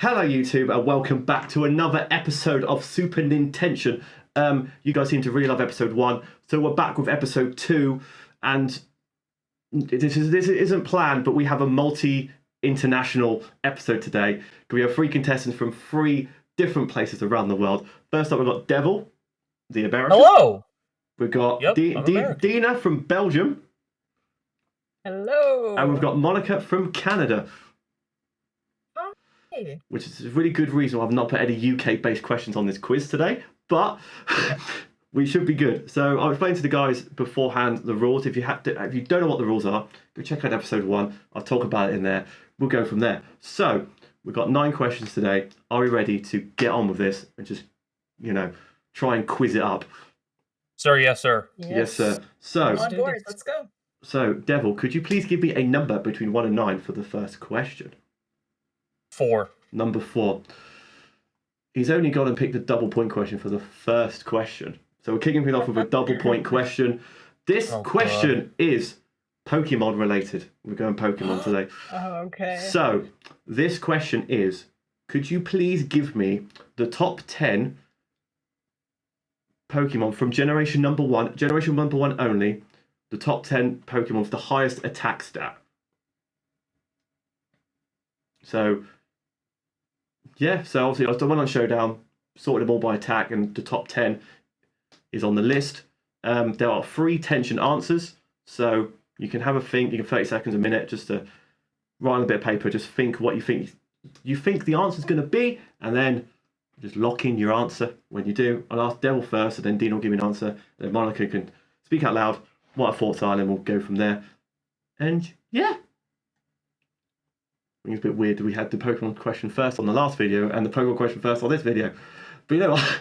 Hello YouTube and welcome back to another episode of SuperNintension. You guys seem to really love episode 1, so we're back with episode 2, and this isn't planned, but we have a multi-international episode today. We have 3 contestants from 3 different places around the world. First up, we've got Devil, the American. Hello! We've got Dina from Belgium. Hello! And we've got Monica from Canada. Hi! Which is a really good reason why I've not put any UK-based questions on this quiz today, but we should be good. So I'll explain to the guys beforehand the rules. If you don't know what the rules are, go check out episode 1. I'll talk about it in there. We'll go from there. So we've got 9 questions today. Are we ready to get on with this and just, try and quiz it up? Sir, yes, sir. Yes, sir. So, I'm on board. Let's go. So, Devil, could you please give me a number between 1 and 9 for the first question? 4. Number 4. He's only gone and picked a double point question for the first question. So we're kicking things off with a double point question. This question is Pokemon related. We're going Pokemon today. Oh, okay. So this question is, could you please give me the top 10 Pokemon from generation number 1 only, the top 10 Pokemon with the highest attack stat? So, yeah, so obviously I've done one on Showdown, sorted them all by attack, and the top 10 is on the list. There are 3 tension answers, so you can have a think. You can 30 seconds, a minute, just to write on a bit of paper. Just think what you think the answer's going to be, and then just lock in your answer. When you do, I'll ask Devil first, and then Dean will give me an answer. Then Monica can speak out loud what her thoughts are, and then we'll go from there. And yeah. I think it's a bit weird that we had the Pokemon question first on the last video and the Pokemon question first on this video. But you know what?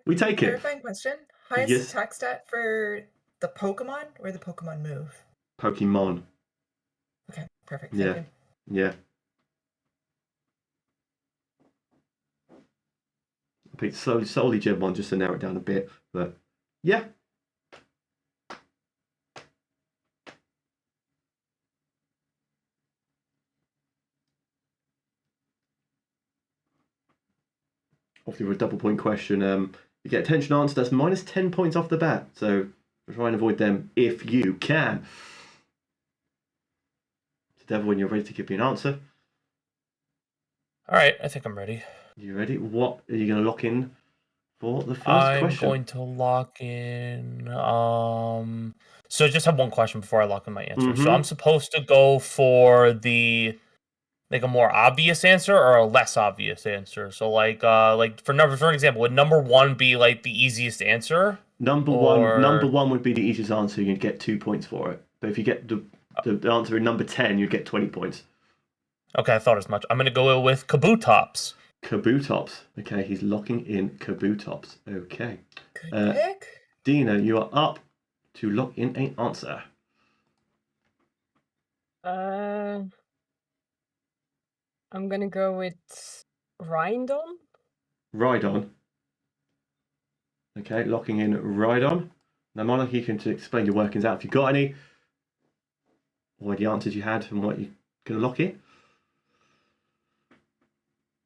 We take it. Clarifying question. Highest attack stat for the Pokemon or the Pokemon move? Pokemon. Okay, perfect. Yeah. Thank Yeah. I picked solely Gen 1 just to narrow it down a bit. But yeah. Obviously, with a double point question, you get a tension answer. That's minus 10 points off the bat. So try and avoid them if you can. So, Devil, when you're ready to give me an answer. All right, I think I'm ready. You ready? What are you going to lock in for the first question? I'm going to lock in. So I just have one question before I lock in my answer. So I'm supposed to go for the a more obvious answer or a less obvious answer. So like for an example, would number 1 be like the easiest answer? Number one would be the easiest answer. You'd get 2 points for it. But if you get the answer in number 10, you'd get 20 points. Okay, I thought as much. I'm going to go with Kabutops. Kabutops. Okay, he's locking in Kabutops. Okay. Good pick. Dina, you are up to lock in an answer. I'm gonna go with Rhydon. Rhydon. Okay, locking in Rhydon. Now, Monica, you can explain your workings out if you've got any, or the answers you had and what you're going to lock in.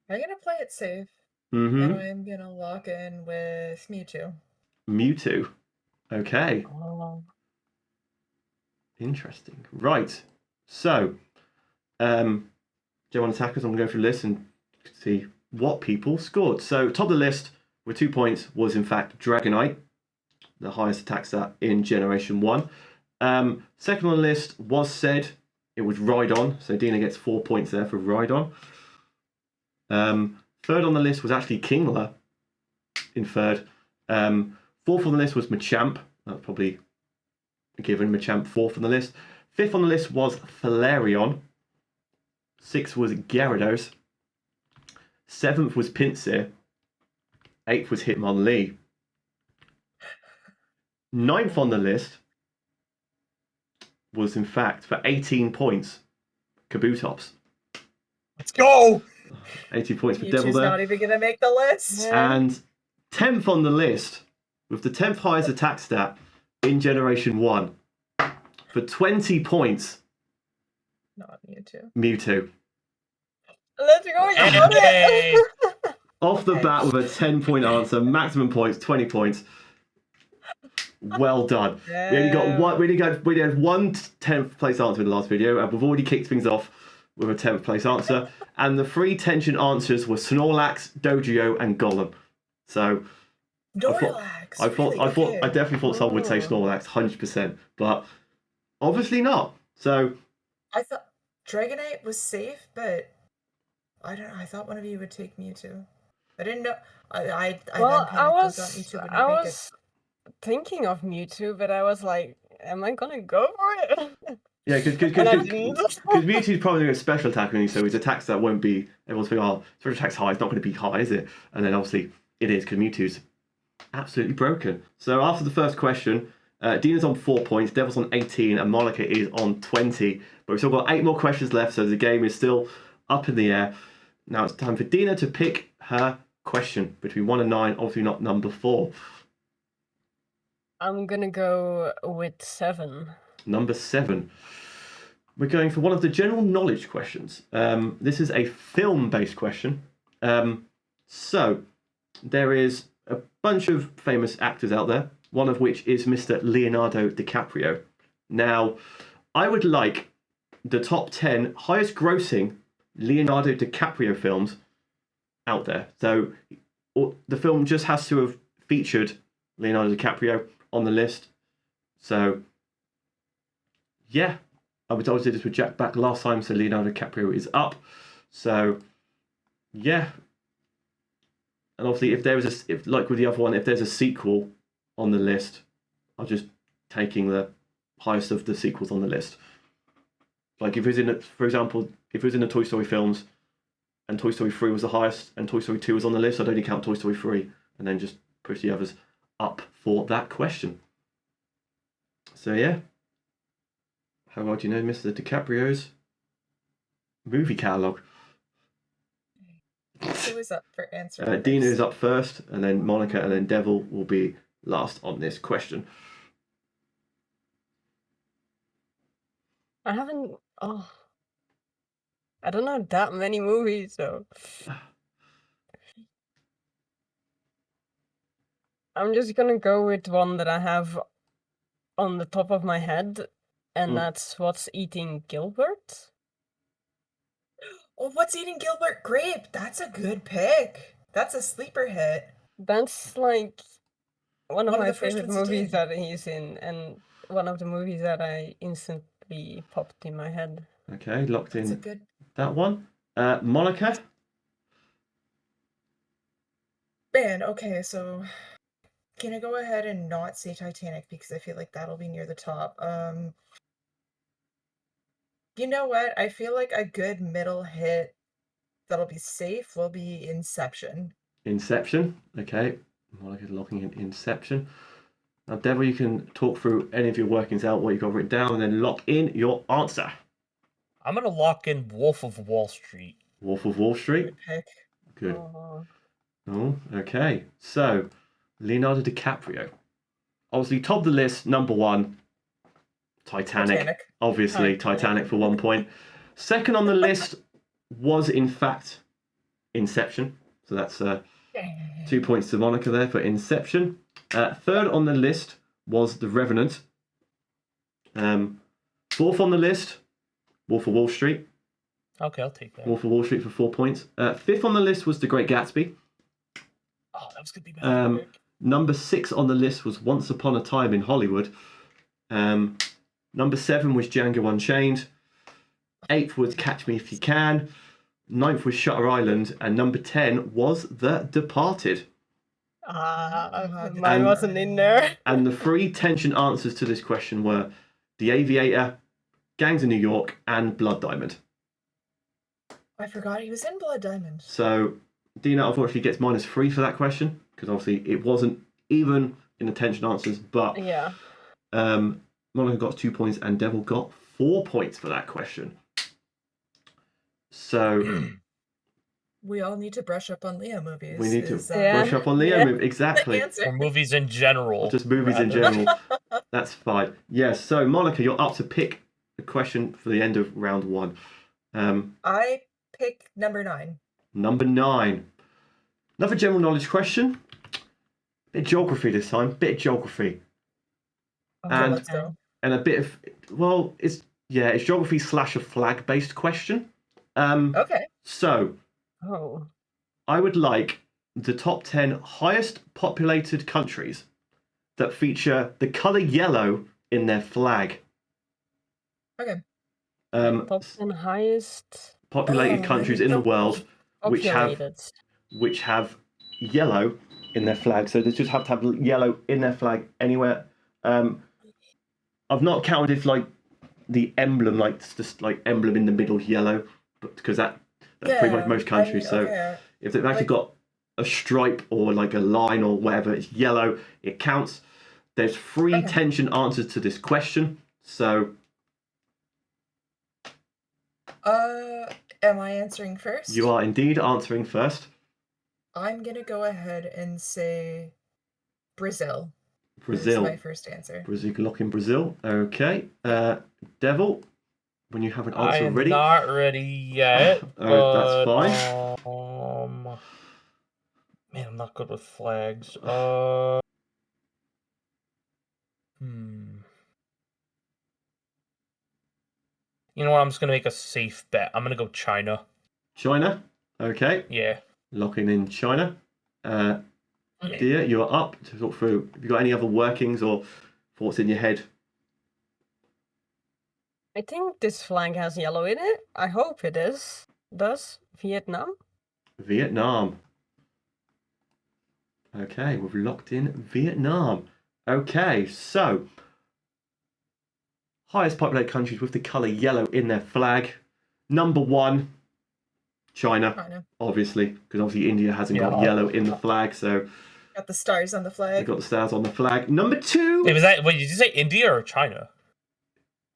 I'm going to play it safe. Mm-hmm. And I'm going to lock in with Mewtwo. Mewtwo. Okay. Oh. Interesting. Right. So, Gen 1 attackers, I'm going to go through the list and see what people scored. So, top of the list with 2 points was, in fact, Dragonite, the highest attack stat in Generation 1. Second on the list was said, it was Rhydon. So, Dina gets 4 points there for Rhydon. Third on the list was actually Kingler in third. Fourth on the list was Machamp. That's probably a given. Machamp fourth on the list. Fifth on the list was Flareon. Sixth was Gyarados. Seventh was Pinsir. Eighth was Hitmonlee. Ninth on the list was, in fact, for 18 points, Kabutops. Let's go! 18 points for Mewtwo's Devil there. not even going to make the list. And 10th on the list, with the 10th highest attack stat in Generation 1, for 20 points, Not Mewtwo. Mewtwo. Let's go, you got Hey! it! Off the bat with a 10-point answer, maximum points, 20 points. Well done. We only got one. We had one 10th place answer in the last video, and we've already kicked things off with a 10th place answer. And the 3 tension answers were Snorlax, Dojo, and Golem. So Snorlax. I definitely thought someone would say Snorlax, 100%, but obviously not. So I thought Dragonite was safe, but I don't know. I thought one of you would take Mewtwo. I didn't know. I Well, then panicked and thought Mewtwo wouldn't I make it. was thinking of Mewtwo, but I was like, am I gonna go for it? yeah, because And I didn't. Mewtwo's probably doing a special attack on you, so his attacks that won't be. Everyone's thinking, oh, special attack's high. It's not going to be high, is it? And then obviously it is because Mewtwo's absolutely broken. So after the first question, Dina's on 4 points, Devil's on 18, and Monica is on 20. But we've still got 8 more questions left, so the game is still up in the air. Now it's time for Dina to pick her question between 1 and 9, obviously not number 4. I'm gonna go with 7. Number 7. We're going for one of the general knowledge questions. This is a film-based question. So there is a bunch of famous actors out there, one of which is Mr. Leonardo DiCaprio. Now, I would like the top 10 highest grossing Leonardo DiCaprio films out there. So the film just has to have featured Leonardo DiCaprio on the list. So, yeah, I was did this with Jack back last time, so Leonardo DiCaprio is up. So, yeah. And obviously, if there is like with the other one, if there's a sequel on the list, I'm just taking the highest of the sequels on the list. Like if it was in, for example, if it was in the Toy Story films, and Toy Story 3 was the highest, and Toy Story 2 was on the list, I'd only count Toy Story 3, and then just push the others up for that question. So yeah. How well do you know Mr. DiCaprio's movie catalogue? Who is up for answering? Dina is up first, and then Monica, and then Devil will be last on this question. I haven't. Oh, I don't know that many movies, so I'm just gonna go with one that I have on the top of my head, and that's What's Eating Gilbert. Oh, What's Eating Gilbert Grape? That's a good pick. That's a sleeper hit. That's like one of my the first favorite ones he movies did. that he's in, and one of the movies that I instantly popped in my head. Okay, locked That's a in good. that one. Monica? Man, okay, so can I go ahead and not say Titanic because I feel like that'll be near the top. You know what? I feel like a good middle hit that'll be safe will be Inception. Inception. Okay, Monica's locking in Inception. Now, Devil, you can talk through any of your workings out, what you've got written down, and then lock in your answer. I'm gonna lock in Wolf of Wall Street. Wolf of Wall Street. Good pick. Good. Oh, okay. So, Leonardo DiCaprio. Obviously, top of the list, number 1, Titanic. Obviously, Titanic for 1 point. Second on the list was, in fact, Inception. So that's 2 points to Monica there for Inception. Third on the list was The Revenant. Fourth on the list, Wolf of Wall Street. Okay, I'll take that. Wolf of Wall Street for 4 points. Fifth on the list was The Great Gatsby. Oh, that was gonna be bad. Number 6 on the list was Once Upon a Time in Hollywood. Number 7 was Django Unchained. 8th was Catch Me If You Can. 9th was Shutter Island. And number 10 was The Departed. Mine wasn't in there. And the 3 tension answers to this question were The Aviator, Gangs of New York, and Blood Diamond. I forgot he was in Blood Diamond. So Dina unfortunately gets -3 for that question, because obviously it wasn't even in the tension answers, but yeah. Monica got 2 points and Devil got 4 points for that question. So we all need to brush up on Leo movies. We need to brush up on Leo movies. Exactly. Or movies in general. Just movies in general. That's fine. Yes. So Monica, you're up to pick a question for the end of round 1. I pick number 9. Number 9. Another general knowledge question. Bit of geography this time. Bit of geography. Okay, And- let's go. And a bit of, well, it's geography / a flag based question. Okay. So Oh. I would like the top 10 highest populated countries that feature the colour yellow in their flag. Okay. Top 10 highest Populated Oh, countries I in the don't- world which have yellow in their flag. So they just have to have yellow in their flag anywhere. I've not counted if like the emblem, like it's just like emblem in the middle is yellow, but because that's pretty much most countries. So okay. if they've actually like- got a stripe or like a line or whatever, it's yellow, it counts. There's 3 Okay. tension answers to this question. So Am I answering first? you are indeed answering first. I'm gonna go ahead and say Brazil. Brazil. Is my first answer. Brazil, you can lock in Brazil. Okay. Devil, when you have an I answer am ready. not ready yet. That's fine. Man, I'm not good with flags. You know what? I'm just gonna make a safe bet. I'm gonna go China. China. Okay. Yeah. Locking in China. Dear, you are up to talk through. Have you got any other workings or thoughts in your head? I think this flag has yellow in it. I hope it does. Vietnam? Vietnam. Okay, we've locked in Vietnam. Okay, so highest populated countries with the colour yellow in their flag. Number 1, China, obviously, because obviously India hasn't got yellow in the flag, so Got the stars on the they've flag. got the stars on the flag. Number 2, Wait, wait, did you say India or China?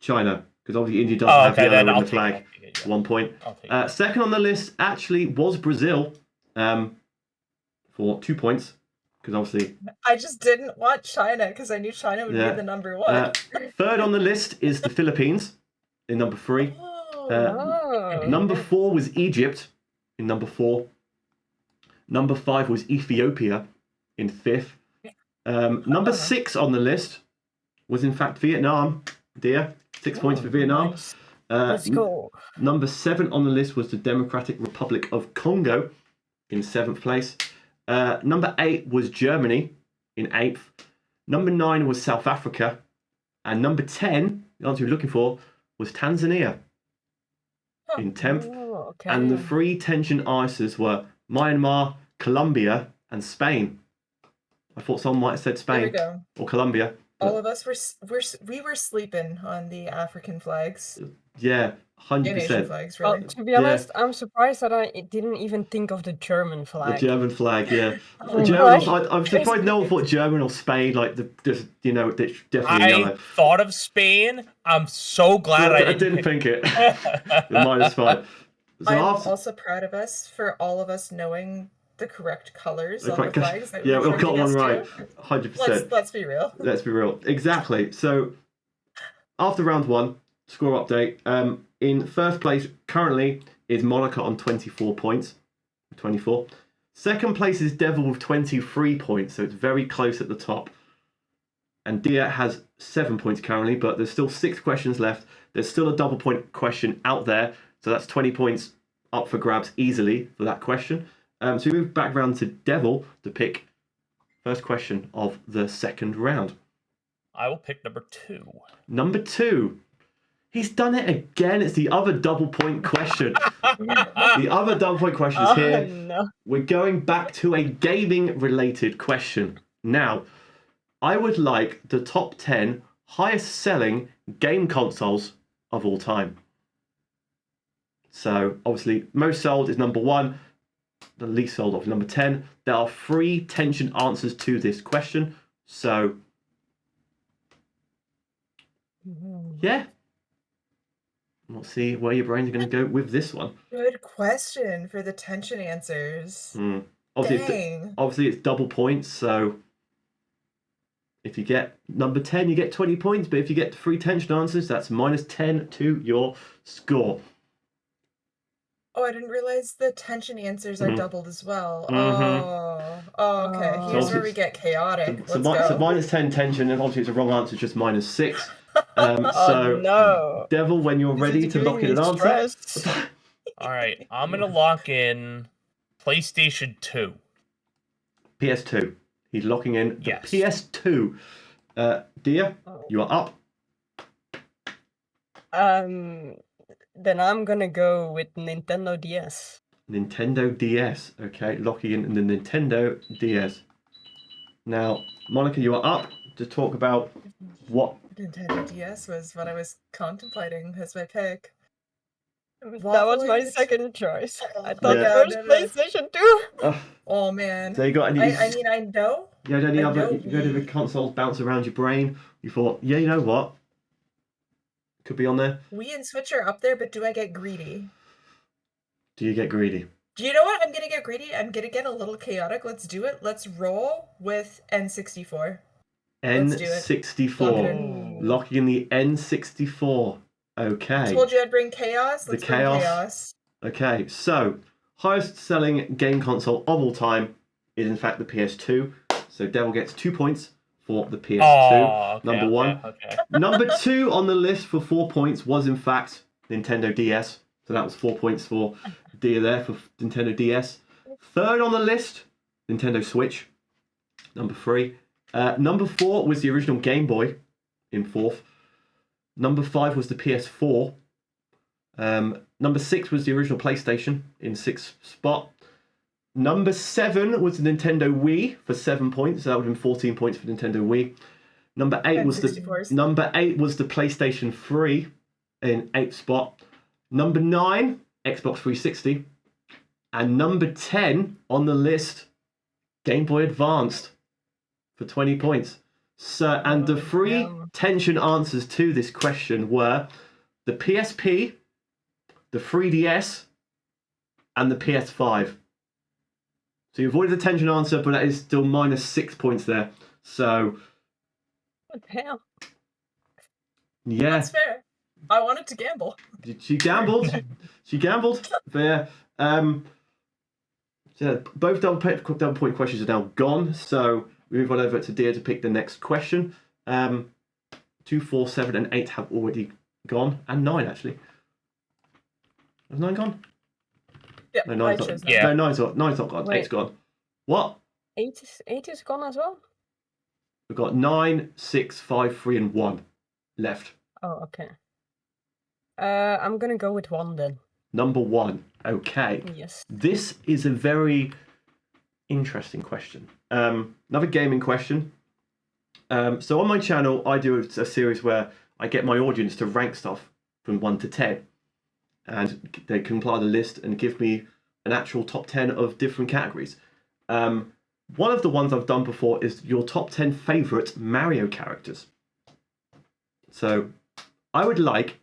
China, because obviously India doesn't have then yellow I'll in the take flag. it, yeah. 1 point. I'll take it. Second on the list actually was Brazil, for 2 points, because obviously. I just didn't want China because I knew China would Yeah. be the number 1. Third on the list is the Philippines in number 3. Oh. Number 4 was Egypt in number 4. Number 5 was Ethiopia in 5th. Number 6 on the list was in fact Vietnam. Dear, 6 points for Vietnam. Nice. Let's go. Number 7 on the list was the Democratic Republic of Congo in 7th place. Number 8 was Germany in 8th. Number 9 was South Africa. And number 10, the answer you're looking for, was Tanzania in 10th. Oh, okay. And the 3 tension answers were Myanmar, Colombia, and Spain. I thought someone might have said There we Spain go. or Colombia. All of us we were sleeping on the African flags. Yeah, And Asian 100%. flags, Well, really. to be honest, I'm surprised that I didn't even think of the German The flag. German flag, yeah. Oh, German, right. I'm surprised no one thought German or Spain, like, it's definitely yellow. I thought of Spain. I'm so glad I didn't think it. it. -5. So I'm after, also proud of us for all of us knowing the correct colors on the correct- flags. That yeah, we're we've got tricking one us right. to. 100%. Let's be real. Let's be real. Exactly. So after round 1, score update. In first place currently is Monica on 24 points. 24. Second place is Devil with 23 points, so it's very close at the top. And Dia has 7 points currently, but there's still 6 questions left. There's still a double point question out there, so that's 20 points up for grabs easily for that question. So we move back round to Devil to pick first question of the second round. I will pick number 2. Number 2. He's done it again. It's the other double point question. The other double point question is here. No. We're going back to a gaming related question. Now, I would like the top 10 highest selling game consoles of all time. So, obviously, most sold is number 1. The least sold of number 10. There are 3 tension answers to this question. So, yeah. We'll see where your brains are going to go with this one. Good question for the tension answers. Obviously, it's double points, so if you get number 10, you get 20 points, but if you get 3 tension answers, that's -10 to your score. Oh, I didn't realize the tension answers are Mhm. doubled as well. Mhm. Oh, okay. Oh. Here's So where we it's- get chaotic. So, Let's go. minus 10 tension, and obviously it's a wrong answer, it's just minus 6. Oh So, no! Devil, when you're This ready is to lock giving in me an answer. stress. All right, I'm gonna lock in PlayStation 2. PS2. He's locking in the Yes. PS2. Dia, Oh. you are up. Then I'm gonna go with Nintendo DS. Nintendo DS. Okay, locking in the Nintendo DS. Now, Monica, you are up to talk about what. Nintendo DS was what I was contemplating as my pick. That was my Waffling second choice. I Oh, thought Yeah. first no. PlayStation 2. Oh man. So you got any? I mean, I know. You had any I other? know You had any consoles bounce around your brain? You thought, yeah, you know what? Could be on there. Wii and Switch are up there, but do I get greedy? Do you get greedy? Do you know what? I'm gonna get greedy. I'm gonna get a little chaotic. Let's do it. Let's roll with N64. Let's do it. N64. Lock it in. Locking in the N64. Okay. Told you I'd bring chaos. The Let's bring chaos. chaos. Okay, so highest selling game console of all time is in fact the PS2. So Devil gets 2 points for the PS2. Oh, okay, number okay, one. Okay. Number 2 on the list for 4 points was in fact Nintendo DS. So that was 4 points for Dia there for Nintendo DS. Third on the list, Nintendo Switch. Number 3. Number 4 was the original Game Boy in 4th. Number 5 was the PS4. Number 6 was the original PlayStation in 6th spot. Number 7 was the Nintendo Wii for 7 points. So that would have been 14 points for Nintendo Wii. Number 8 was the PlayStation 3 in 8th spot. Number 9, Xbox 360. And number 10 on the list, Game Boy Advanced for 20 points. So, and the 3 tension answers to this question were the PSP, the 3DS, and the PS5. So you avoided the tension answer, but that is still minus 6 points there. So, What the hell? yeah. That's fair. I wanted to gamble. She gambled. She gambled. But yeah, so both double point questions are now gone. So we move on over to Dia to pick the next question. 2, 4, 7, and 8 have already gone, and 9 actually. Has 9 gone? Yeah, No, I 9's chose not. Yeah. No, 9's not gone. Wait. 8's gone. What? 8 is gone as well? We've got 9, 6, 5, 3, and 1 left. Oh, okay. I'm gonna go with 1 then. Number 1. Okay. Yes. This is a very interesting question. Another gaming question. So on my channel, I do a series where I get my audience to rank stuff from 1 to 10. And they compile the list and give me an actual top 10 of different categories. One of the ones I've done before is your top 10 favourite Mario characters. So I would like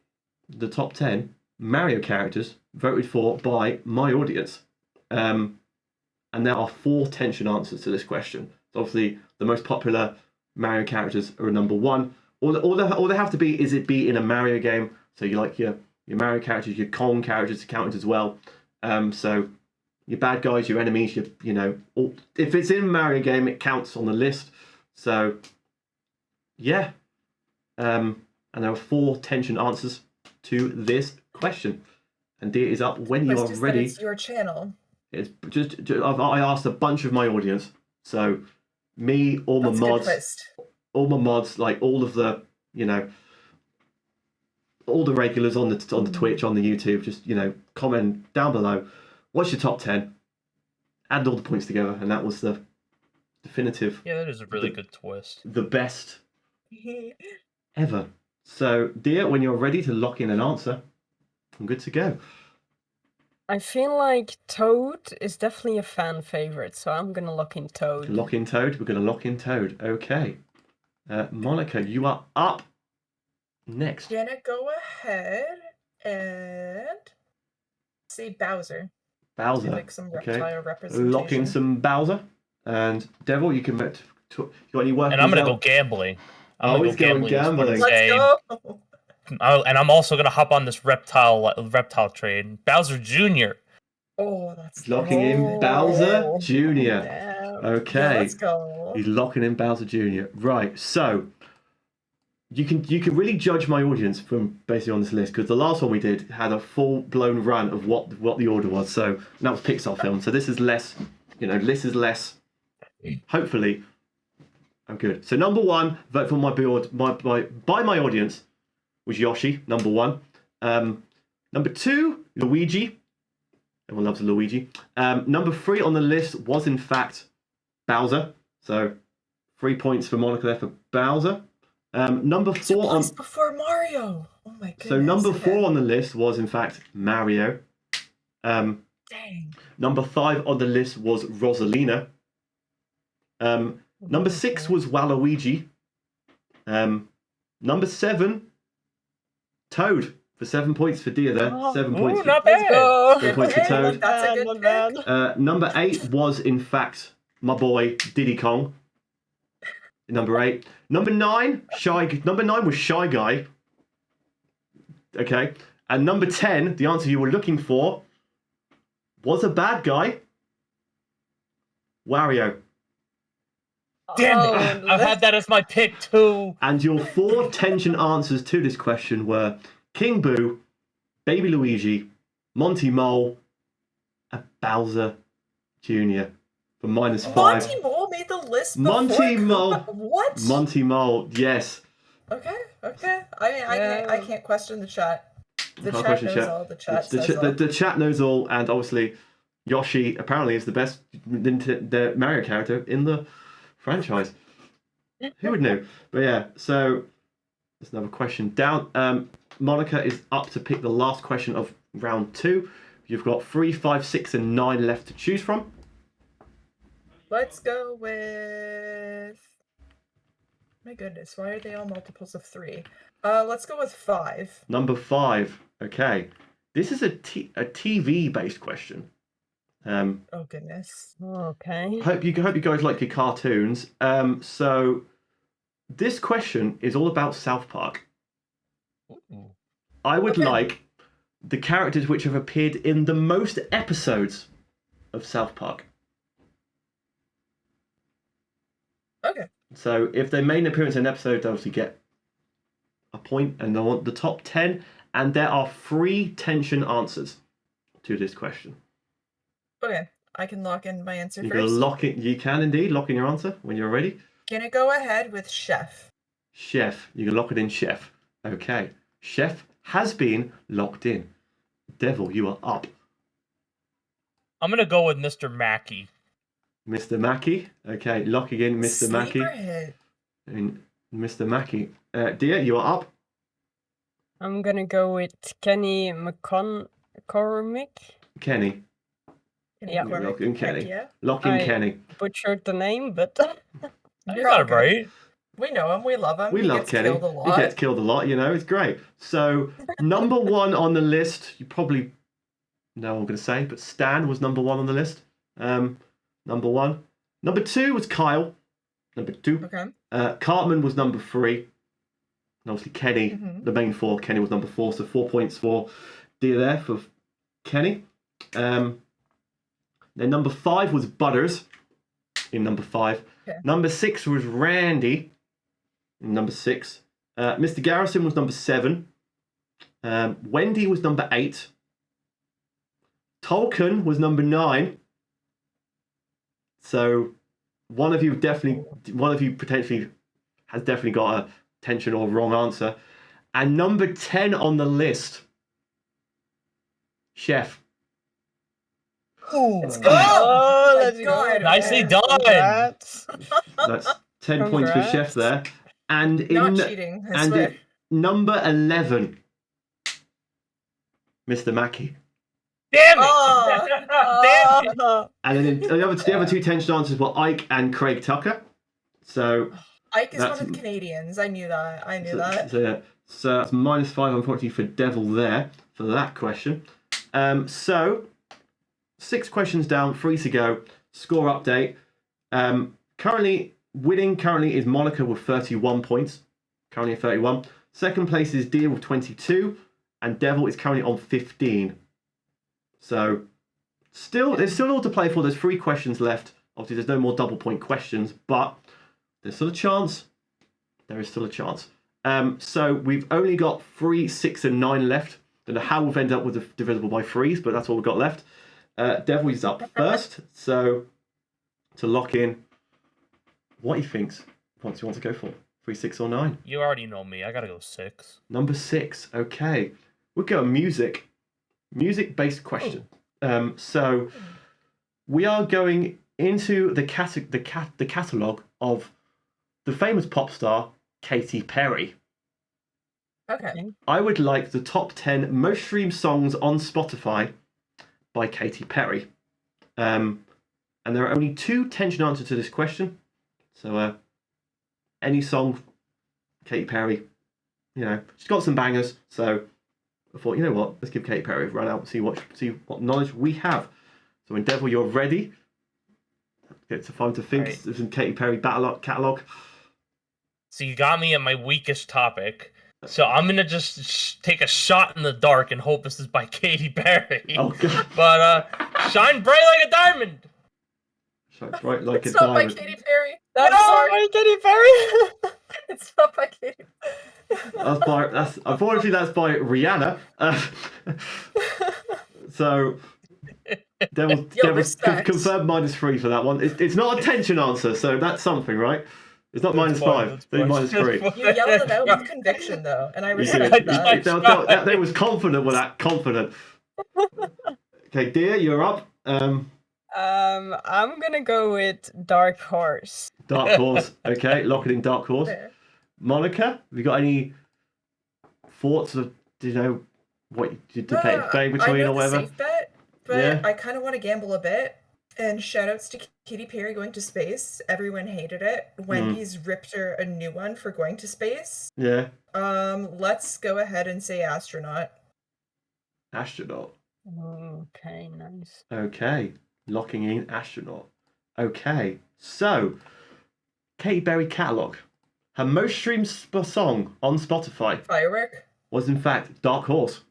the top 10 Mario characters voted for by my audience. And there are 4 tension answers to this question. So obviously, the most popular Mario characters are number 1. All they have to be is it be in a Mario game. So you like your Mario characters, your Kong characters counted as well. So your bad guys, your enemies, if it's in a Mario game, it counts on the list. So yeah, and there are 4 tension answers to this question. And Dia is up when you are ready. It's your channel. It's just I asked a bunch of my audience, so me, all That's a my good mods, twist. all my mods, like all of the all the regulars on the Twitch, on the YouTube, just comment down below. What's your top 10? Add all the points together, and that was the definitive. Yeah, that is a really good twist. The best ever. So, Dia, when you're ready to lock in an answer, I'm good to go. I feel like Toad is definitely a fan favorite, so I'm gonna lock in Toad. Lock in Toad. We're going to lock in Toad. Okay. Monica, you are up next. Gonna go ahead and say Bowser. Bowser. I like some Okay. reptile representation. Lock in some Bowser. And Devil, you can you got any work? And I'm gonna go gambling. I'm Always gonna go going gambling. gambling. Let's Say go. and I'm also gonna hop on this reptile train. Bowser Jr. Oh, that's Locking in Bowser Oh, Jr. damn. Yeah, Okay. let's go. He's locking in Bowser Jr. Right, so you can really judge my audience from basically on this list, because the last one we did had a full blown rant of what the order was. So and that was Pixar film. So this is less, this is less. Hopefully, I'm good. So number one, vote for my board by my audience was Yoshi. Number one. Number two, Luigi. Everyone loves Luigi. Number three on the list was in fact Bowser. So 3 points for Monica there for Bowser. Number four on before Mario. Oh my goodness. so number okay. four on the list was in fact Mario. Dang. Number 5 on the list was Rosalina. Number 6 was Waluigi. Number 7, Toad for 7 points for Dia there. 7 points. Ooh, not Let's bad. go. 7 points for Okay, Toad. That's a good Not pick. bad. Number 8 was in fact my boy Diddy Kong. Number 8. Number 9 was Shy Guy. Okay. And number 10, the answer you were looking for, was a bad guy. Wario. Damn Oh, it! I had that as my pick too. And your 4 tension answers to this question were King Boo, Baby Luigi, Monty Mole, and Bowser Jr. for -5. Monty Mole made the list before. Monty Mole. What? Monty Mole, yes. Okay. I mean, I can't question the chat. The Can't chat question knows all. The chat says all. The chat knows all, and obviously Yoshi apparently is the best the Mario character in the franchise. Who would know? But yeah, so there's another question down. Monica is up to pick the last question of round 2. You've got 3, 5, 6, and 9 left to choose from. Let's go with. My goodness, why are they all multiples of 3? Let's go with 5. Number 5. Okay, this is a TV-based question. Oh goodness. Okay. Hope you guys like your cartoons. So this question is all about South Park. Ooh. I would Okay. like the characters which have appeared in the most episodes of South Park. Okay. So if they made an appearance in an episode, they obviously get a point, and they want the top 10. And there are 3 tension answers to this question. Okay. I can lock in my answer You're first. gonna lock it. You can indeed lock in your answer when you're ready. Gonna go ahead with Chef. Chef. You can lock it in, Chef. Okay. Chef has been locked in. Devil, you are up. I'm gonna go with Mr. Mackey. Mr. Mackey. Okay, locking in Mr. Mackey. Sleeper hit. And Mr. Mackey. Dia, you are up. I'm gonna go with Kenny McCormick. Kenny. Yeah. McCormick. Lock in Heck Kenny. yeah. Lock in I- Kenny. Butchered the name, but You You're got all it good. right. We know him. We love him. We he love gets Kenny. Killed a He lot. gets killed a lot, it's great. So, number 1 on the list, you probably know what I'm going to say, but Stan was number 1 on the list. Number 1. Number 2 was Kyle. Number 2. Okay. Cartman was number 3. And obviously Kenny, Mhm. the main 4, Kenny was number 4, so 4 points for Dia there for Kenny. Then number 5 was Butters in number 5. Okay. Number 6 was Randy in number 6. Mr. Garrison was number 7. Wendy was number 8. Tolkien was number 9. So one of you potentially has definitely got a tension or wrong answer. And number 10 on the list, Chef. Let's go. Oh, my let's go. God, Nicely man. done. Congrats. That's 10 points for Chef there. And Not in cheating. I and swear. in number 11, Mr. Mackey. Damn it! Oh, Damn it! And then the other 2 tension answers were Ike and Craig Tucker. So Ike is That's- one of the Canadians. I knew that. I knew So, that. so that's -5, unfortunately, for Devil there for that question. So 6 questions down, 3 to go. Score update. Currently winning is Monica with 31 points. Currently at 31. Second place is Deer with 22, and Devil is currently on 15. So there's still all to play for. There's 3 questions left. Obviously, there's no more double point questions, but there's still a chance. There is still a chance. So we've only got 3, 6, and 9 left. Don't know how we've ended up with the divisible by 3s, but that's all we've got left. Devil is up first. So to lock in, what he thinks. What do you want to go for? 3, 6, or 9? You already know me. I gotta go 6. Number 6. Okay, we'll go music. Music-based question. So we are going into the catalogue of the famous pop star Katy Perry. Okay. I would like the top 10 most streamed songs on Spotify by Katy Perry. And there are only 2 tension answers to this question. So any song, Katy Perry, she's got some bangers. So I thought, you know what, let's give Katy Perry a run out and see what knowledge we have. So when Devil, you're ready, get to time to think. Right. There's some Katy Perry catalogue. So you got me at my weakest topic. So I'm gonna just take a shot in the dark and hope this is by Katy Perry. Oh God! But shine bright like a diamond. Shine bright like It's a not by diamond. Katy Perry. That's I'm not sorry. by Katy Perry. It's not by Katy. Unfortunately that's by Rihanna. So Devil respect. confirmed -3 for that one. It's not a tension answer, so that's something, right? It's not That's fine, -5. that's It's fine. -3. You yelled it out with conviction, though, and I You respect did. that. They was confident with that. Confident. Okay, Dear, you're up. I'm gonna go with Dark Horse. Dark Horse. Okay, lock it in Dark Horse. Fair. Monica, have you got any thoughts of, what you debate I between know or whatever? the safe bet, but Yeah. I kind of want to gamble a bit. And shoutouts to Katy Perry going to space. Everyone hated it. Wendy's ripped her a new one for going to space. Yeah. Let's go ahead and say astronaut. Astronaut. Okay, nice. Okay, locking in astronaut. Okay, so Katy Perry catalogue. Her most streamed song on Spotify Firework. was in fact Dark Horse.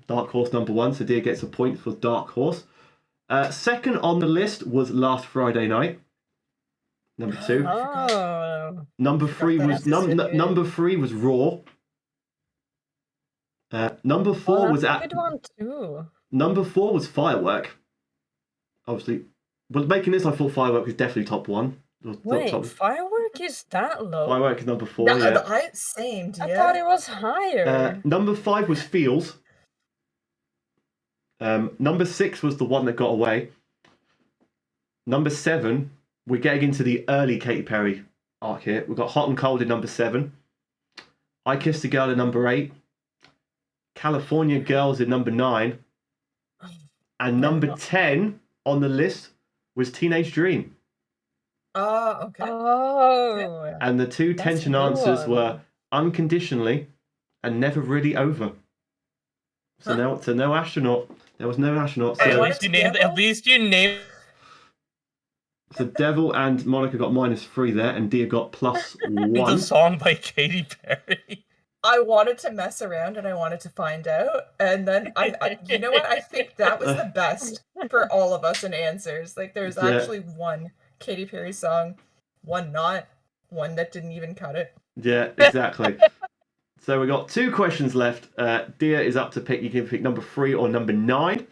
Dark Horse number 1, so Dear gets a point for Dark Horse. Second on the list was Last Friday Night. Number 2. Oh, Number 3 that was episode. number 3 was Raw. Number 4 was that's a good one too. Number 4 was Firework. Obviously, but making this, I thought Firework was definitely top 1. Wait, Top. Firework is that low? Firework is number 4. No, Yeah. same, I yeah. thought it was higher. Number 5 was Feels. Number 6 was the one that got away. Number 7, we're getting into the early Katy Perry arc here. We've got Hot and Cold in number 7. I Kissed a Girl in number 8. California Girls in number 9. And number 10 on the list was Teenage Dream. Okay. Oh, And the 2 That's a tension good answers one. were Unconditionally and Never Really Over. So no astronaut. There was no astronaut. Hey, I So, wanted to gamble. at least you named. so Devil and Monica got -3 there, and Dia got +1. The song by Katy Perry. I wanted to mess around and I wanted to find out, and then I you know what? I think that was the best for all of us in answers. Like, there's Yeah. actually one Katy Perry song, one not, one that didn't even cut it. Yeah, exactly. So we got 2 questions left. Dia is up to pick. You can pick number 3 or number 9.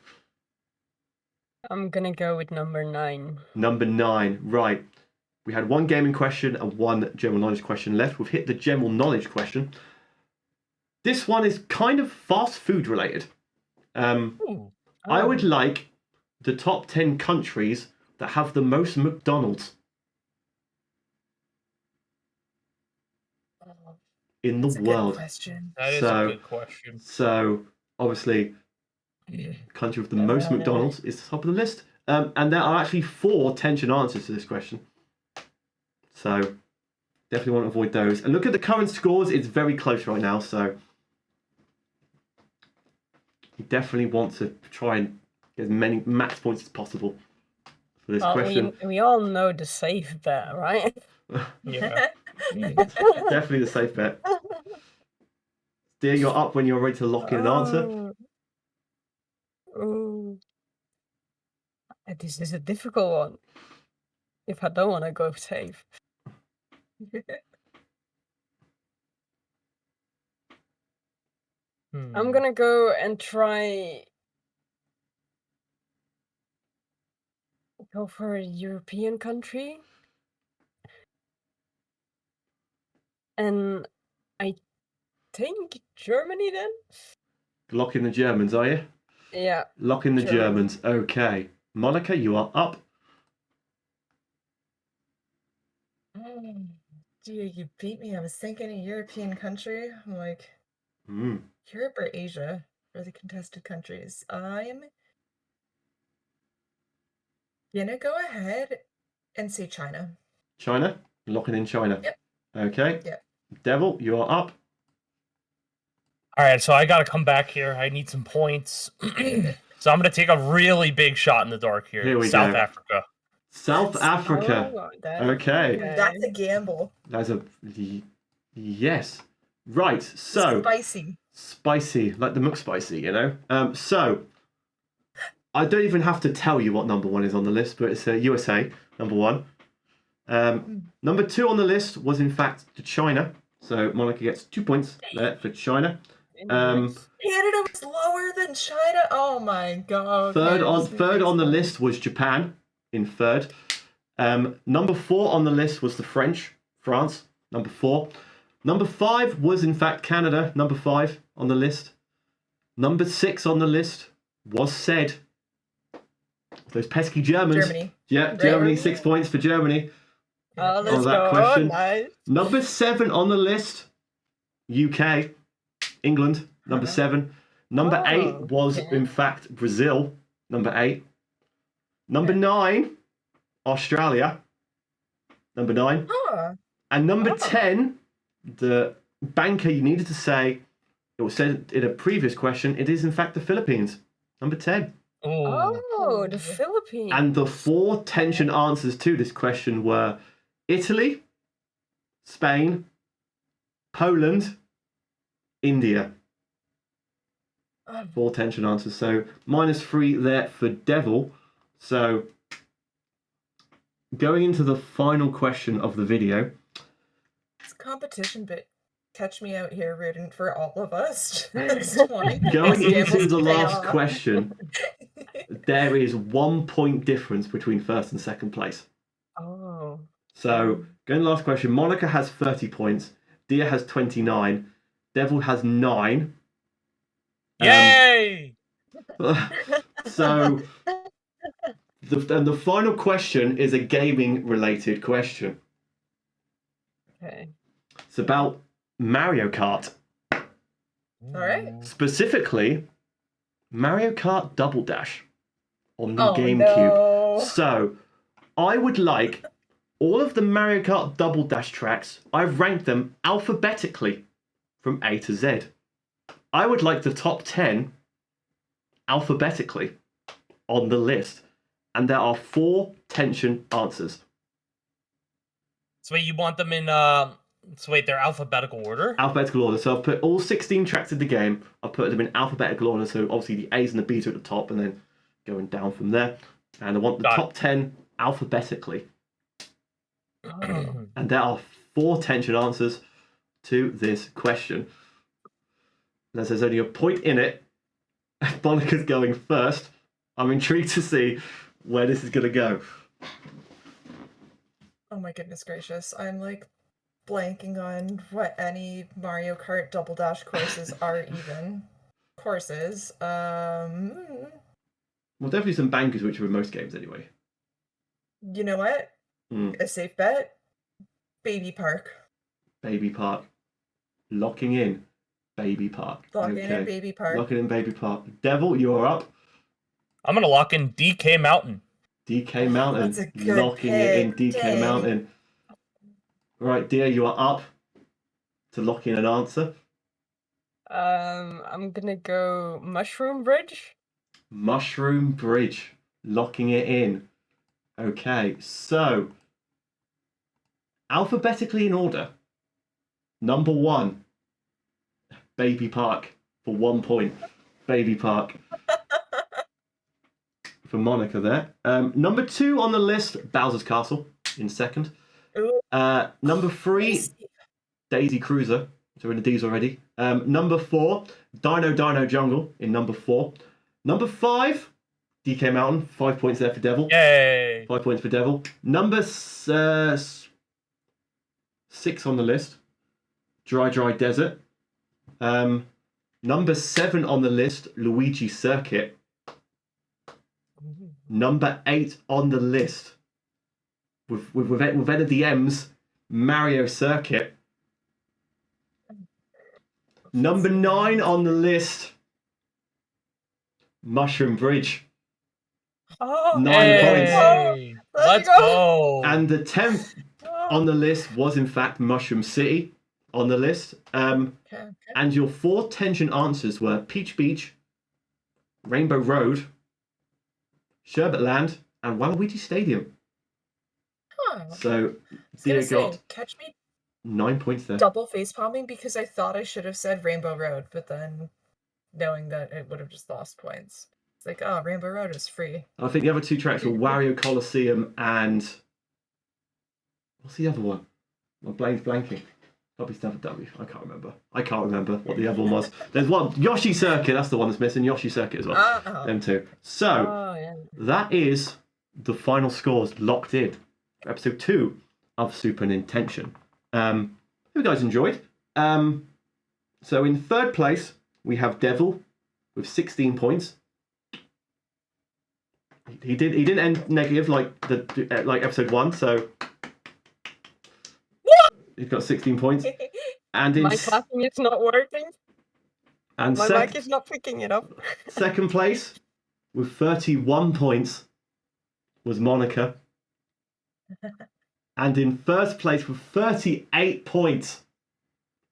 I'm gonna go with number 9. Number 9, right. We had 1 gaming question and 1 general knowledge question left. We've hit the general knowledge question. This one is kind of fast food related. Ooh. I would like the top 10 countries that have the most McDonald's in the That's a good world. question. That is So- a good question. So, obviously, country with the most McDonald's is the top of the list. And there are actually 4 tension answers to this question. So, definitely want to avoid those. And look at the current scores. It's very close right now. So, you definitely want to try and get as many max points as possible for this Well, question. we all know the safe bet, right? Yeah. Definitely the safe bet. Dear, you're up when you're ready to lock in an answer. Oh. This is a difficult one. If I don't want to go safe. I'm gonna go and go for a European country. And I think Germany then? Lock in the Germans, are you? Yeah. Lock in the Germany. Germans. Okay. Monica, you are up. Gee, you beat me. I was thinking a European country. I'm like, Mm. Europe or Asia are the contested countries. I'm gonna go ahead and say China. China? Locking in China. Yep. Okay. Yep. Devil, you are up. All right, so I got to come back here. I need some points. So I'm going to take a really big shot in the dark here. Here we South go. Africa. South Africa. Okay. That's a gamble. That's a... Yes. Right, so... Spicy. Spicy, like the McSpicy, you know? So, I don't even have to tell you what number 1 is on the list, but it's USA, number 1. Number 2 on the list was, in fact, China. So, Monica gets 2 points there for China. Canada was lower than China? Oh my god. Third on the list was Japan, in third. Number 4 on the list was the France, number 4. Number 5 was, in fact, Canada, number 5 on the list. Number 6 on the list was said. Those pesky Germans. Germany. Yeah, Germany, 6 points for Germany. Oh, let's on that go. question. Nice. Number 7 on the list, UK, England, number 7. Number 8 was, in fact, Brazil, number 8. Number 9, Australia, number 9. And number 10, the banker you needed to say, it was said in a previous question, it is, in fact, the Philippines, number 10. Oh, the Philippines. And the 4 tension answers to this question were Italy, Spain, Poland, India. 4 tension answers. So -3 there for Devil. So going into the final question of the video. It's competition, but catch me out here rooting for all of us. Going into the last question, there is 1 point difference between first and second place. Oh. So going to the last question, Monica has 30 points, Dia has 29, Devil has 9. Yay! So the final question is a gaming related question. Okay. It's about Mario Kart. Alright. Specifically, Mario Kart Double Dash on the GameCube. No. So I would like all of the Mario Kart Double Dash tracks, I've ranked them alphabetically from A to Z. I would like the top 10 alphabetically on the list. And there are 4 tension answers. So wait, you want them in, they're alphabetical order? Alphabetical order. So I've put all 16 tracks of the game, I've put them in alphabetical order. So obviously the A's and the B's are at the top and then going down from there. And I want the top 10 alphabetically. And there are 4 tension answers to this question. As there's only a point in it, Monica's going first. I'm intrigued to see where this is going to go. Oh my goodness gracious. I'm like blanking on what any Mario Kart Double Dash courses are even. Courses. Well, definitely some bankers, which are in most games anyway. You know what? A safe bet? Baby Park. Baby Park. Locking in Baby Park. Locking in Baby Park. Locking in Baby Park. Devil, you're up. I'm going to lock in DK Mountain. DK Mountain. That's a good Locking it in DK Mountain. Right, Dia, you are up to lock in an answer. I'm gonna go Mushroom Bridge. Mushroom Bridge. Locking it in. Okay, so alphabetically in order. Number 1, Baby Park for 1 point. Baby Park for Monica there. Number 2 on the list, Bowser's Castle in second. Ooh, Number 3, nice. Daisy Cruiser. So we're in the D's already. Number 4, Dino Jungle in number 4. Number 5, DK Mountain. 5 points there for Devil. Yay! 5 points for Devil. Number 6 on the list, Dry Desert. Number 7 on the list, Luigi Circuit. Number 8 on the list, with entered the M's, Mario Circuit. Number 9 on the list, Mushroom Bridge. Oh, 9 points. Hey, let's go. And the 10th on the list was in fact Mushroom City on the list. okay. And your 4 tension answers were Peach Beach, Rainbow Road, Sherbet Land, and Waluigi Stadium. Huh. So I was gonna Dia got say, catch me 9 points there. double face palming because I thought I should have said Rainbow Road, but then knowing that it would have just lost points. It's like, oh, Rainbow Road is free. I think the other 2 tracks were Wario Coliseum and what's the other one? My brain's blanking. Probably Stuff W. I can't remember what the other one was. There's one, Yoshi Circuit. That's the one that's missing. Yoshi Circuit as well. Them 2. So Oh, yeah. that is the final scores locked in for episode 2 of SuperNintension. Hope you guys enjoyed. So in third place we have Devil with 16 points. He didn't end negative like episode 1, so he's got 16 points. And in My clapping is not working. and My mic is not picking it up. second place with 31 points was Monica. And in first place with 38 points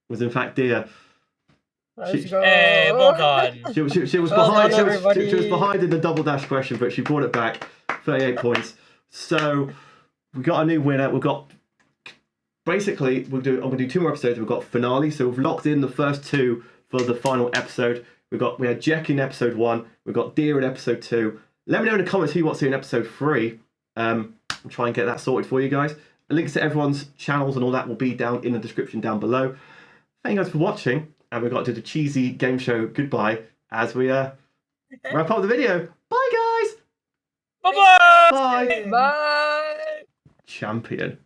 was in fact Dia. Let's She- go. Hey, well done. She was Well behind. done, She was everybody. behind in the double dash question, but she brought it back. 38 points. So we got a new winner. We've got basically I'm gonna do 2 more episodes. We've got finale. So we've locked in the first 2 for the final episode. We had Jack in episode 1. We've got Deer in episode 2. Let me know in the comments who you want to see in episode 3. I'll try and get that sorted for you guys. Links to everyone's channels and all that will be down in the description down below. Thank you guys for watching. And we've got to do the cheesy game show goodbye as we wrap up the video. Bye, guys. Bye-bye. Bye. Bye. Champion.